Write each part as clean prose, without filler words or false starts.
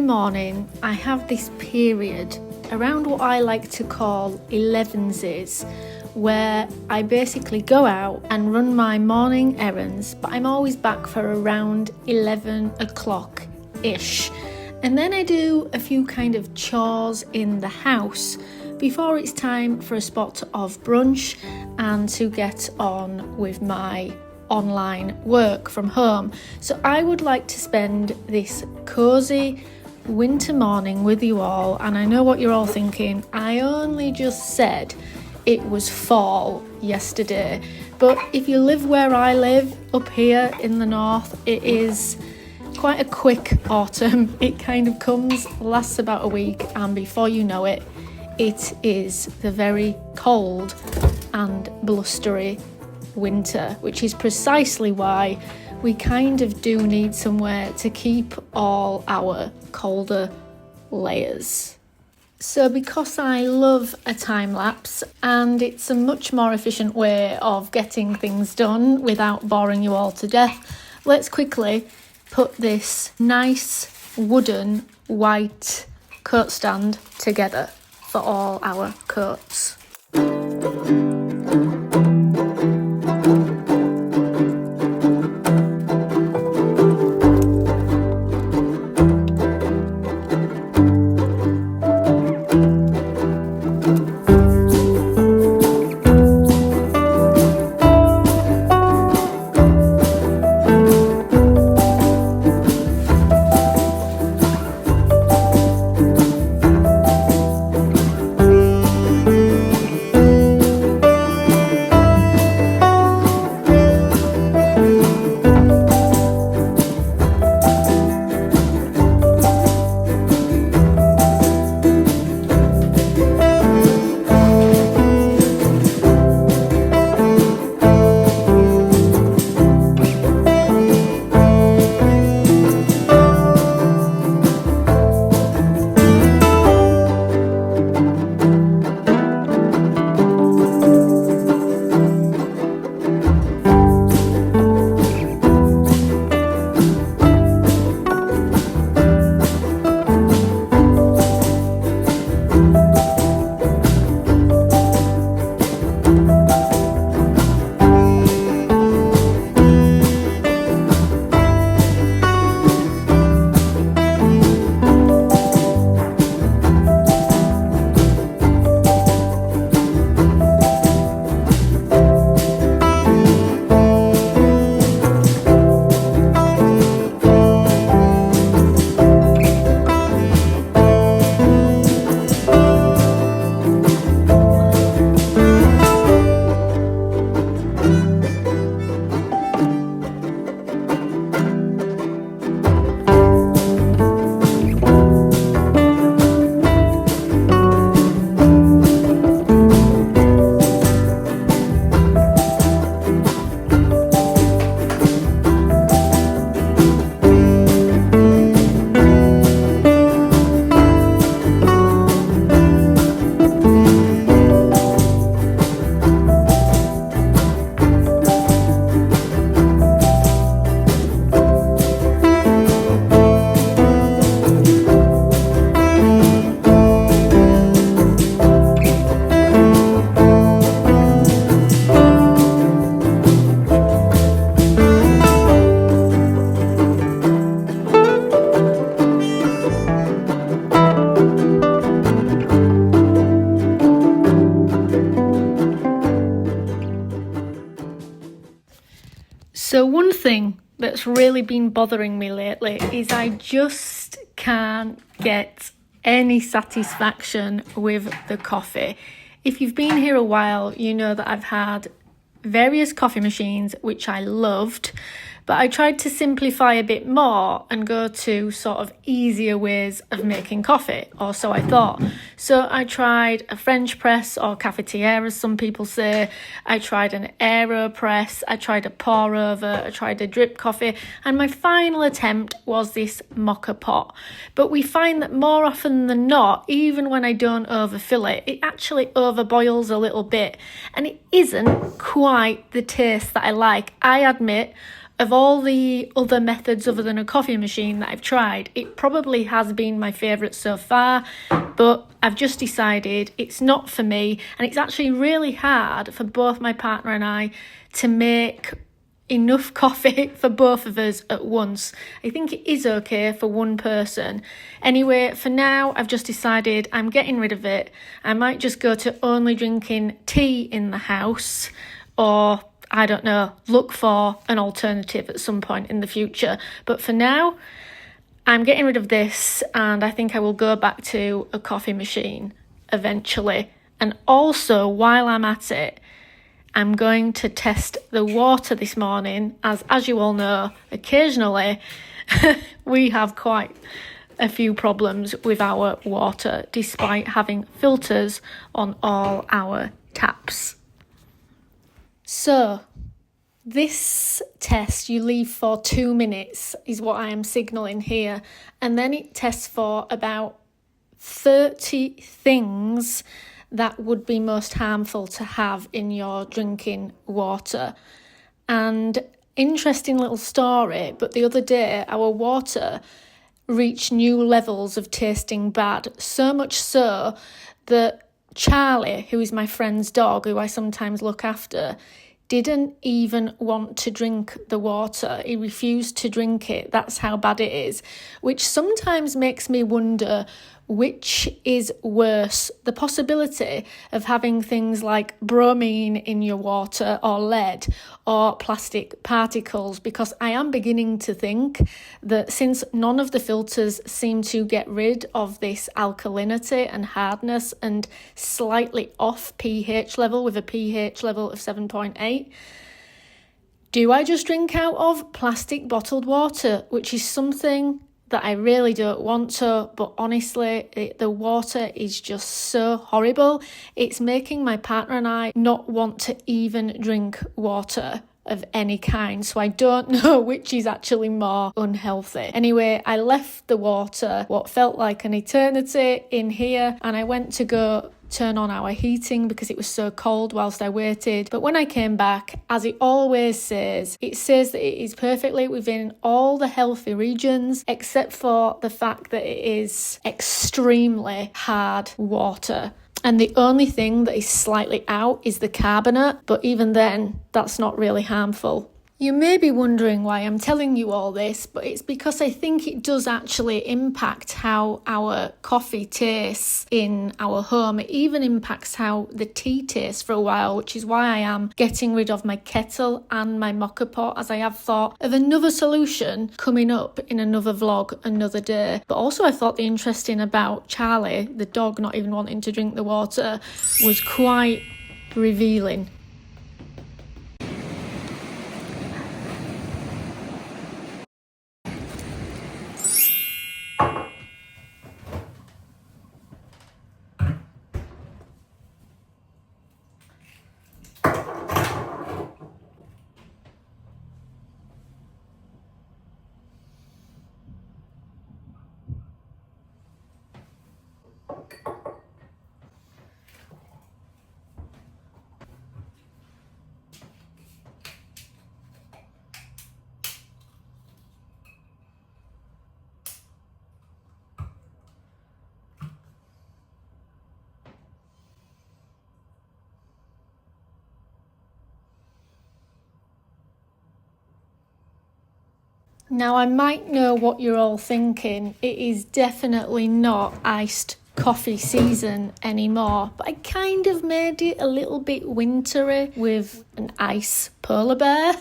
morning I have this period around what I like to call 11s, where I basically go out and run my morning errands, but I'm always back for around 11 o'clock-ish. And then I do a few kind of chores in the house before it's time for a spot of brunch and to get on with my online work from home. So I would like to spend this cosy winter morning with you all, and I know what you're all thinking. I only just said it was fall yesterday, but if you live where I live up here in the north, it is quite a quick autumn. It kind of comes, lasts about a week, and before you know it, it is the very cold and blustery winter, which is precisely why we kind of do need somewhere to keep all our colder layers. So because I love a time lapse and it's a much more efficient way of getting things done without boring you all to death, let's quickly put this nice wooden white coat stand together for all our coats. So one thing that's really been bothering me lately is I just can't get any satisfaction with the coffee. If you've been here a while, you know that I've had various coffee machines which I loved, but I tried to simplify a bit more and go to sort of easier ways of making coffee, or so I thought. So I tried a French press, or cafetiere as some people say. I tried an AeroPress, I tried a pour over, I tried a drip coffee, and my final attempt was this mocha pot. But we find that more often than not, even when I don't overfill it, it actually overboils a little bit, and it isn't quite the taste that I like. I admit, of all the other methods other than a coffee machine that I've tried, it probably has been my favourite so far, but I've just decided it's not for me, and it's actually really hard for both my partner and I to make enough coffee for both of us at once. I think it is okay for one person. Anyway, for now, I've just decided I'm getting rid of it. I might just go to only drinking tea in the house, or I don't know, look for an alternative at some point in the future. But for now, I'm getting rid of this, and I think I will go back to a coffee machine eventually. And also, while I'm at it, I'm going to test the water this morning, as you all know, occasionally we have quite a few problems with our water, despite having filters on all our taps. So, this test you leave for 2 minutes is what I am signalling here, and then it tests for about 30 things that would be most harmful to have in your drinking water. And interesting little story, but the other day our water reached new levels of tasting bad, so much so that Charlie, who is my friend's dog, who I sometimes look after, didn't even want to drink the water. He refused to drink it. That's how bad it is, which sometimes makes me wonder which is worse, the possibility of having things like bromine in your water or lead or plastic particles, because I am beginning to think that since none of the filters seem to get rid of this alkalinity and hardness and slightly off pH level with a pH level of 7.8, do I just drink out of plastic bottled water, which is something that I really don't want to, but honestly, the water is just so horrible. It's making my partner and I not want to even drink water of any kind, so I don't know which is actually more unhealthy. Anyway, I left the water, what felt like an eternity, in here, and I went to go turn on our heating because it was so cold whilst I waited. But when I came back, as it always says, it says that it is perfectly within all the healthy regions, except for the fact that it is extremely hard water. And the only thing that is slightly out is the carbonate, but even then, that's not really harmful. You may be wondering why I'm telling you all this, but it's because I think it does actually impact how our coffee tastes in our home. It even impacts how the tea tastes for a while, which is why I am getting rid of my kettle and my mocha pot, as I have thought of another solution coming up in another vlog another day. But also I thought the interesting about Charlie, the dog, not even wanting to drink the water was quite revealing. Now, I might know what you're all thinking. It is definitely not iced coffee season anymore, but I kind of made it a little bit wintry with an ice polar bear,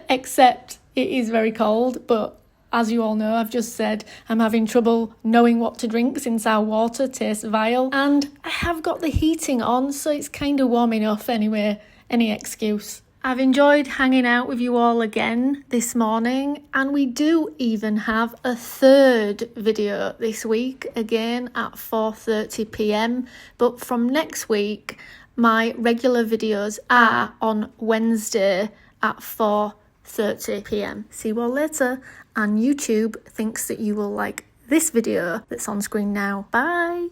except it is very cold. But as you all know, I've just said I'm having trouble knowing what to drink since our water tastes vile, and I have got the heating on, so it's kind of warm enough anyway. Any excuse. I've enjoyed hanging out with you all again this morning, and we do even have a third video this week, again at 4:30 p.m. But from next week, my regular videos are on Wednesday at 4:30 p.m. See you all later, and YouTube thinks that you will like this video that's on screen now. Bye!